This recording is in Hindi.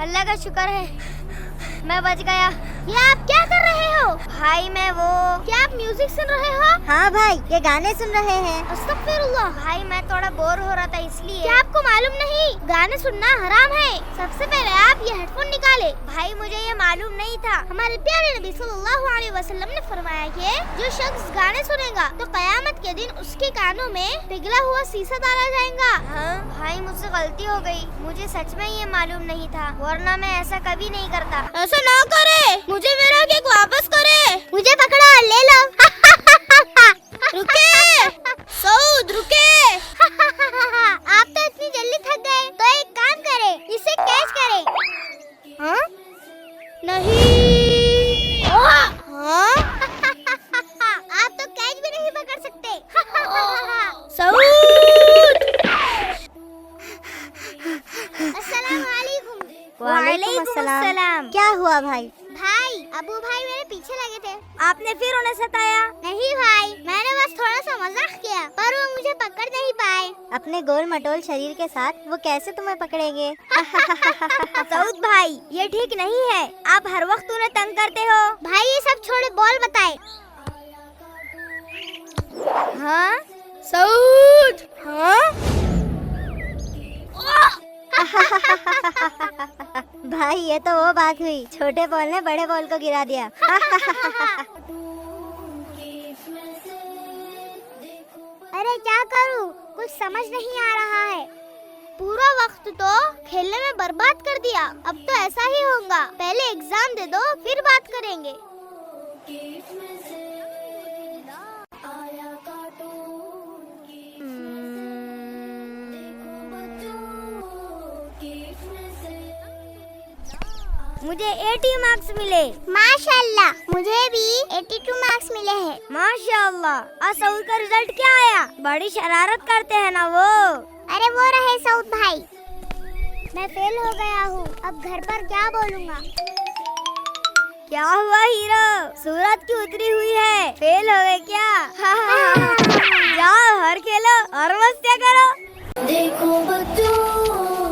अल्लाह का शुक्र है मैं बच गया। ये आप क्या कर रहे हो? भाई मैं वो। क्या आप म्यूजिक सुन रहे हो? हाँ भाई, ये गाने सुन रहे हैं। अस्तगफिरुल्लाह। भाई मैं थोड़ा बोर हो रहा था इसलिए। क्या आपको मालूम नहीं गाने सुनना हराम है? सबसे पहले आप ये हेडफोन निकाले। भाई मुझे ये मालूम नहीं था। हमारे प्यारे नबी सल्लल्लाहु अलैहि वसल्लम ने फरमाया कि जो शख्स गाने सुनेगा तो कयामत के दिन उसके कानों में पिघला हुआ शीशा डाला जाएगा। हाँ भाई मुझसे गलती हो गई, मुझे सच में ये मालूम नहीं था, वरना मैं ऐसा कभी नहीं करता। ऐसा ना करे, मुझे मेरा केक वापस करे। मुझे पकड़ो और ले लो। रुके सऊद, रुके। आप तो इतनी जल्दी थक गए, तो एक काम करें, इसे कैच करें। हाँ? नहीं। हाँ? हाँ? आप तो कैच भी नहीं पकड़ सकते। सऊद। अस्सलाम वालेकुम। वालेकुम अस्सलाम। क्या हुआ भाई? भाई अबू भाई मेरे पीछे लगे थे। आपने फिर उन्हें सताया? नहीं भाई, मैंने बस थोड़ा सा मजाक किया, पर वो मुझे पकड़ नहीं पाए। अपने गोल मटोल शरीर के साथ वो कैसे तुम्हें पकड़ेंगे? सऊद भाई, ये ठीक नहीं है, आप हर वक्त उन्हें तंग करते हो। भाई ये सब छोड़े, बॉल बताए। हाँ सऊद। हाँ भाई ये तो वो बात हुई, छोटे बॉल ने बड़े बॉल को गिरा दिया। अरे क्या करूं, कुछ समझ नहीं आ रहा है। पूरा वक्त तो खेलने में बर्बाद कर दिया, अब तो ऐसा ही होगा। पहले एग्जाम दे दो, फिर बात करेंगे। मुझे 80 मार्क्स मिले। माशाल्लाह, मुझे भी 82 मार्क्स मिले हैं। माशाल्लाह। सऊद का रिजल्ट क्या आया? बड़ी शरारत करते हैं ना वो। अरे वो रहे सऊद भाई। मैं फेल हो गया हूँ, अब घर पर क्या बोलूँगा? क्या हुआ हीरो, सूरत की उतरी हुई है, फेल हो गए क्या? जाओ हर खेलो और मस्तियाँ करो। देखो बच्चों